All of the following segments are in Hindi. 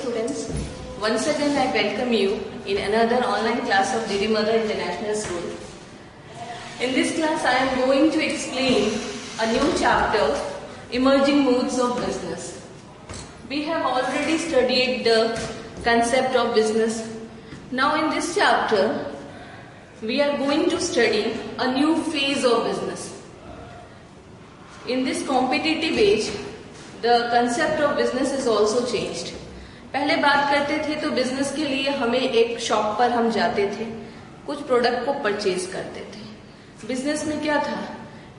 students, once again I welcome you in another online class of Didi Mother International School. In this class I am going to explain a new chapter, Emerging Modes of Business. We have already studied the concept of business. Now in this chapter we are going to study a new phase of business. In this competitive age, the concept of business is also changed. पहले बात करते थे तो बिजनेस के लिए हमें एक शॉप पर हम जाते थे, कुछ प्रोडक्ट को परचेज करते थे. बिजनेस में क्या था,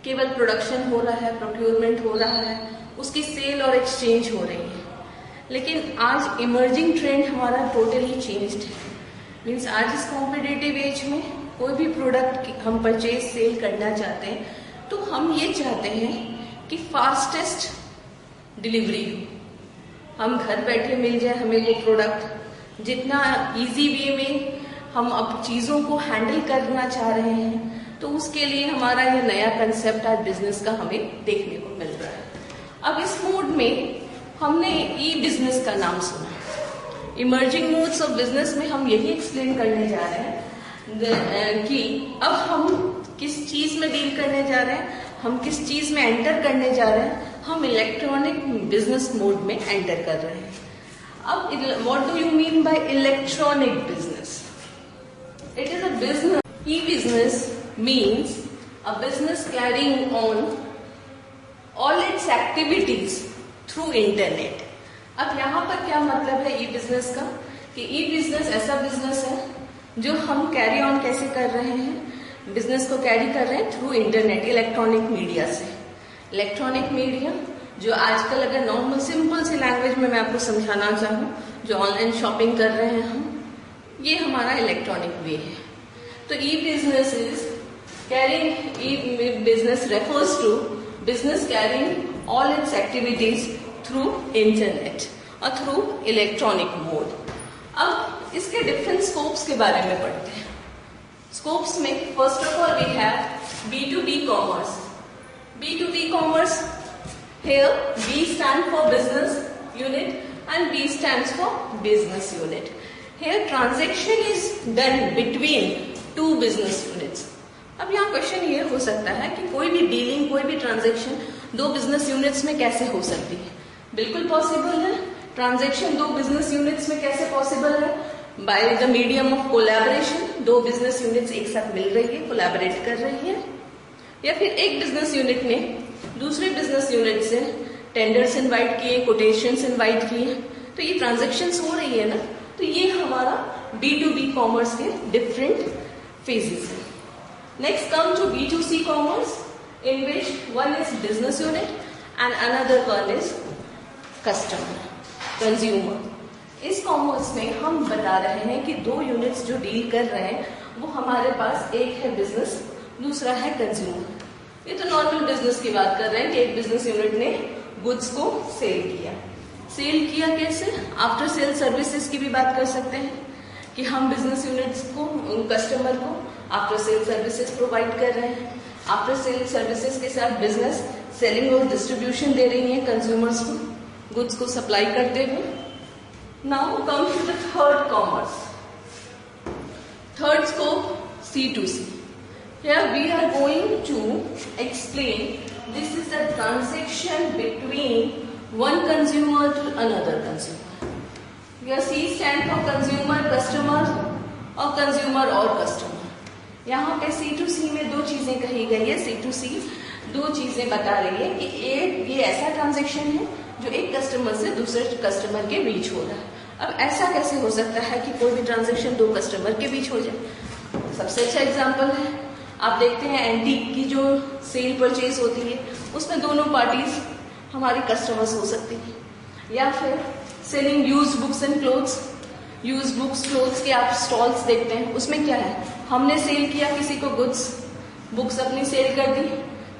केवल प्रोडक्शन हो रहा है, प्रोक्योरमेंट हो रहा है, उसकी सेल और एक्सचेंज हो रही है. लेकिन आज इमर्जिंग ट्रेंड हमारा टोटली चेंज्ड है. मीन्स आज इस कॉम्पिटिटिव एज में कोई भी प्रोडक्ट हम परचेज सेल करना चाहते हैं तो हम ये चाहते हैं कि फास्टेस्ट डिलीवरी हो, हम घर बैठे मिल जाए हमें वो प्रोडक्ट. जितना इजी वे में हम अब चीज़ों को हैंडल करना चाह रहे हैं तो उसके लिए हमारा ये नया कंसेप्ट आज बिजनेस का हमें देखने को मिल रहा है. अब इस मोड में हमने ई बिजनेस का नाम सुना. इमर्जिंग मोड्स ऑफ बिजनेस में हम यही एक्सप्लेन करने जा रहे हैं कि अब हम किस चीज में डील करने जा रहे हैं, हम किस चीज में एंटर करने जा रहे हैं. हम इलेक्ट्रॉनिक बिजनेस मोड में एंटर कर रहे हैं. अब what do you mean by electronic business? It is a business. E business means a business carrying on all its activities through internet. अब यहाँ पर क्या मतलब है ई बिजनेस का, कि ई बिजनेस ऐसा बिजनेस है जो हम कैरी ऑन कैसे कर रहे हैं, बिजनेस को कैरी कर रहे हैं थ्रू इंटरनेट, इलेक्ट्रॉनिक मीडिया से. इलेक्ट्रॉनिक मीडिया जो आजकल अगर नॉर्मल सिंपल सी लैंग्वेज में मैं आपको समझाना चाहूँ, जो ऑनलाइन शॉपिंग कर रहे हैं हम, ये हमारा इलेक्ट्रॉनिक वे है. तो e business is carrying, e business refers to business carrying all its activities through internet और थ्रू इलेक्ट्रॉनिक मोड. अब इसके डिफरेंट स्कोप्स के बारे में पढ़ते हैं. स्कोप्स में first of all we have B2B commerce. B2B commerce, here B stands for business unit and B stands for business unit. Here transaction is done between two business units. अब यहाँ क्वेश्चन ये हो सकता है कि कोई भी डीलिंग, कोई भी ट्रांजेक्शन दो बिजनेस यूनिट्स में कैसे हो सकती है? बिल्कुल पॉसिबल है. ट्रांजेक्शन दो बिजनेस यूनिट्स में कैसे पॉसिबल है? By the medium of collaboration. दो बिजनेस यूनिट्स एक साथ मिल रही है, कोलैबोरेट कर रही है, या फिर एक बिजनेस यूनिट ने दूसरे बिजनेस यूनिट से टेंडर्स इनवाइट किए, कोटेशंस इनवाइट किए, तो ये ट्रांजैक्शंस हो रही है ना. तो ये हमारा B2B कॉमर्स के डिफरेंट फेजेस है. Next come to B2C commerce, in which one is business unit and another one is customer, consumer. इस कॉमर्स में हम बता रहे हैं कि दो यूनिट्स जो डील कर रहे हैं वो हमारे पास, एक है बिजनेस, दूसरा है कंज्यूमर. ये तो नॉर्मल बिजनेस की बात कर रहे हैं कि एक बिजनेस यूनिट ने गुड्स को सेल किया. सेल किया कैसे? आफ्टर सेल सर्विसेज की भी बात कर सकते हैं कि हम बिजनेस यूनिट्स को, कस्टमर को आफ्टर सेल सर्विसेज प्रोवाइड कर रहे हैं. आफ्टर सेल सर्विसेज के साथ बिजनेस सेलिंग और डिस्ट्रीब्यूशन दे रही है कंज्यूमर्स को, गुड्स को सप्लाई करते हुए. Now come to the third commerce. Third scope C2C. Here we are going to explain this is the transaction between one consumer to another consumer. Here C stand for consumer, customer और consumer और customer. यहाँ पे C2C में दो चीजें कही गई है. C2C दो चीजें बता रही है कि एक ये ऐसा ट्रांजेक्शन है जो एक कस्टमर से दूसरे कस्टमर के बीच हो रहा है. अब ऐसा कैसे हो सकता है कि कोई भी ट्रांजेक्शन दो कस्टमर के बीच हो जाए? सबसे अच्छा एग्जाम्पल है, आप देखते हैं एंटीक की जो सेल परचेज होती है उसमें दोनों पार्टीज हमारी कस्टमर्स हो सकती हैं. या फिर selling used books and clothes. Used books, clothes के आप स्टॉल्स देखते हैं, उसमें क्या है, हमने सेल किया किसी को गुड्स, बुक्स अपनी सेल कर दी,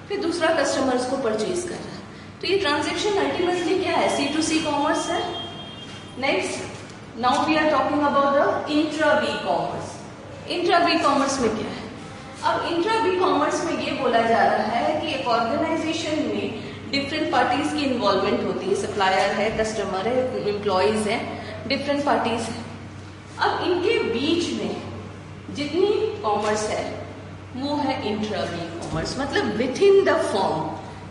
फिर दूसरा कस्टमर उसको परचेज कर रहा है. तो ये ट्रांजेक्शन अल्टीमेटली क्या है? C2C कॉमर्स है. Next, now we are talking about the intra B commerce. Intra B commerce में क्या है? अब इंट्रा बी कॉमर्स में ये बोला जा रहा है कि एक ऑर्गेनाइजेशन में डिफरेंट पार्टीज की इन्वॉल्वमेंट होती है, सप्लायर है, कस्टमर है, एम्प्लॉयज है, डिफरेंट पार्टीज है। अब इनके बीच में जितनी कॉमर्स है वो है इंट्रा बी कॉमर्स, मतलब within the firm,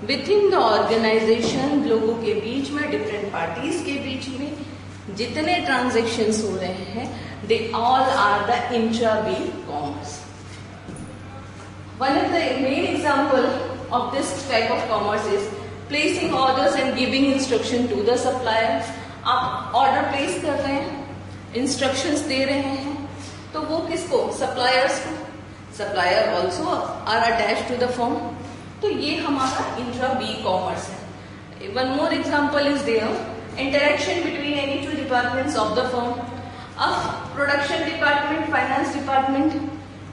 within the organization, लोगों के बीच में, डिफरेंट पार्टीज के बीच में जितने ट्रांजेक्शन्स हो रहे हैं, they all are the intra B commerce. One of the main example of this type of commerce is placing orders and giving instruction to the supplier. आप order place कर रहे हैं, instructions दे रहे हैं, तो वो किसको? Suppliers को। Supplier also are attached to the firm. तो ये हमारा intra B commerce है। One more example is there, interaction between any two departments of the firm. अब production department, finance department,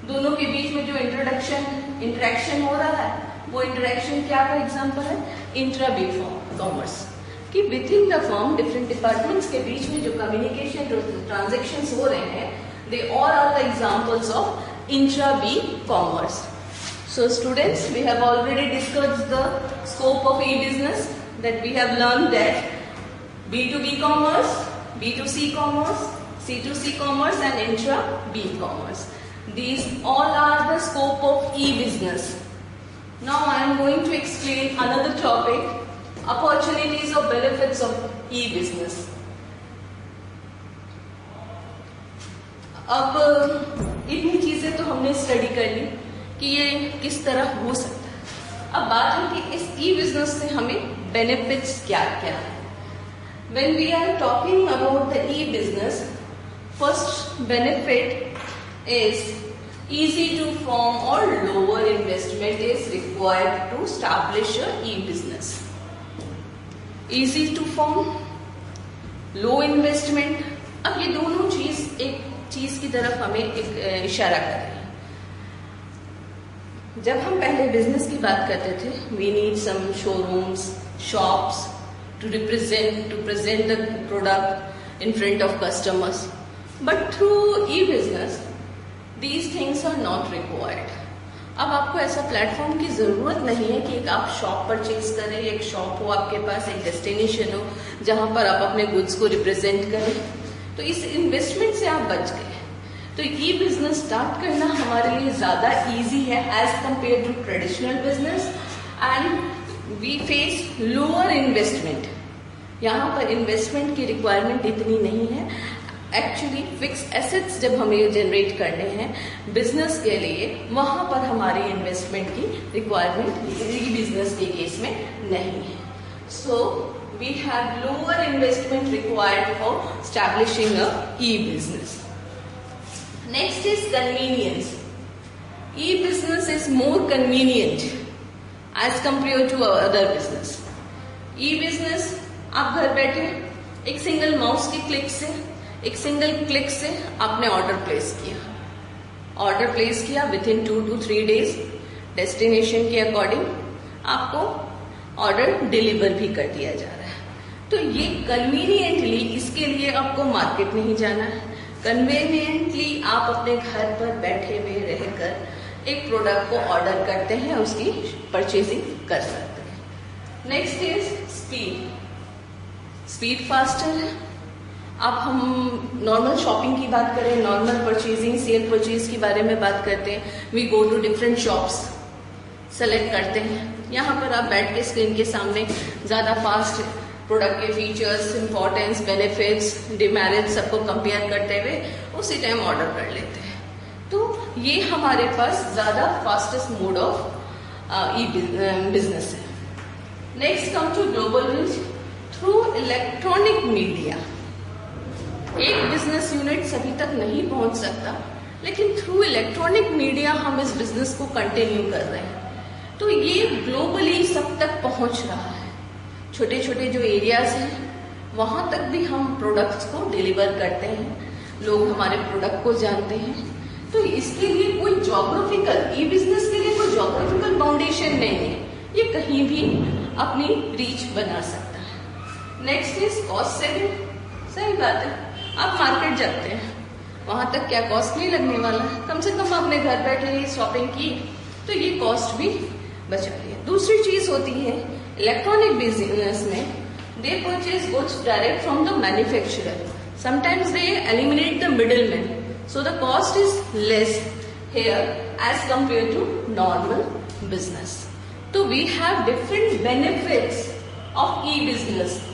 दोनों के बीच में जो इंटरेक्शन हो रहा है, वो इंटरेक्शन क्या का एग्जांपल है? इंट्रा बी कॉमर्स, कि with in the firm different departments के बीच में जो कम्युनिकेशन, जो ट्रांजेक्शन्स हो रहे हैं, they all are the examples of intra B commerce. So students, we have already discussed the scope of e business, that we have learn that B2B commerce, B2C commerce, C2C commerce and intra B commerce. These all are the scope of e-business. Now I am going to explain another topic, opportunities or benefits of e-business. अब इतनी चीजें तो हमने स्टडी कर ली कि ये किस तरह हो सकता है। अब बात है कि इस e-business से हमें benefits क्या क्या है। When we are talking about the e-business, first benefit is easy to form or lower investment is required to establish a e-business. Easy to form, low investment. अब ये दोनों चीज एक चीज की तरफ हमें एक इशारा कर रही है। जब हम पहले बिजनेस की बात करते थे, we need some showrooms, shops to present the product in front of customers. But through e-business, these things are not required. अब आपको ऐसा प्लेटफॉर्म की जरूरत नहीं है कि एक आप शॉप परचेज करें, एक शॉप हो आपके पास, एक डेस्टिनेशन हो जहां पर आप अपने गुड्स को रिप्रेजेंट करें। तो इस इन्वेस्टमेंट से आप बच गए। तो ई बिजनेस स्टार्ट करना हमारे लिए ज्यादा इजी है as compare to traditional business, and we face lower investment. यहाँ पर इन्वेस्टमेंट की रिक्वायरमेंट इतनी नहीं है। एक्चुअली फिक्स एसेट्स जब हमें जनरेट करने हैं बिजनेस के लिए, वहां पर हमारी इन्वेस्टमेंट की रिक्वायरमेंट ई बिजनेस के केस में नहीं है। So we have lower investment required for establishing a e business. Next is convenience. E business is more convenient as compare to other business. E business आप घर बैठे एक सिंगल माउस की क्लिक से, एक सिंगल क्लिक से आपने ऑर्डर प्लेस किया with in 2 to 3 days, destination के अकॉर्डिंग आपको ऑर्डर डिलीवर भी कर दिया जा रहा है। तो ये कन्वीनियंटली, इसके लिए आपको मार्केट नहीं जाना है। कन्वीनियंटली आप अपने घर पर बैठे हुए रहकर एक प्रोडक्ट को ऑर्डर करते हैं, उसकी परचेजिंग कर सकते हैं। नेक्स्ट इज स्पीड फास्टर है। अब हम नॉर्मल शॉपिंग की बात करें, नॉर्मल परचेजिंग, सेल परचेज के बारे में बात करते हैं। We go to different shops, select करते हैं। यहाँ पर आप बैठ के स्क्रीन के सामने ज्यादा फास्ट प्रोडक्ट के फीचर्स, इंपॉर्टेंस, बेनिफिट्स, डिमेरिट्स सबको कंपेयर करते हुए उसी टाइम ऑर्डर कर लेते हैं। तो ये हमारे पास ज्यादा fastest mode of e business है। Next come to global reach through electronic media. एक बिजनेस यूनिट सभी तक नहीं पहुंच सकता, लेकिन थ्रू इलेक्ट्रॉनिक मीडिया हम इस बिजनेस को कंटिन्यू कर रहे हैं। तो ये ग्लोबली सब तक पहुंच रहा है। छोटे छोटे जो एरियाज हैं वहां तक भी हम प्रोडक्ट्स को डिलीवर करते हैं, लोग हमारे प्रोडक्ट को जानते हैं। तो इसके लिए कोई ज्योग्राफिकल, ई बिजनेस के लिए कोई ज्योग्राफिकल बाउंडेशन नहीं है, ये कहीं भी अपनी रीच बना सकता है। Next is cost saving. सही बात है, आप मार्केट जाते हैं, वहां तक क्या कॉस्ट नहीं लगने वाला है, कम से कम आपने घर बैठे ही शॉपिंग की तो ये कॉस्ट भी बचा लिया। दूसरी चीज होती है electronic businessmen, they purchase goods direct from the manufacturer. Sometimes they eliminate the middlemen, so the cost is less here as compared to normal business. So we have different benefits of e-business.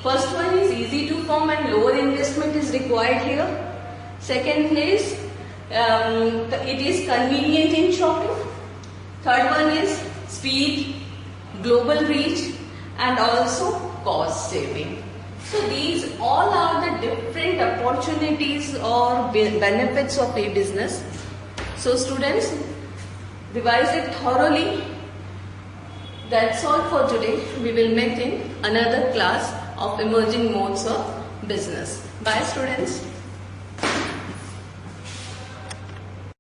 First one is easy to form and lower investment is required here. Second is it is convenient in shopping. Third one is speed, global reach, and also cost saving. So these all are the different opportunities or benefits of e-business. So students, revise it thoroughly. That's all for today. We will meet in another class of emerging modes of business. Bye students.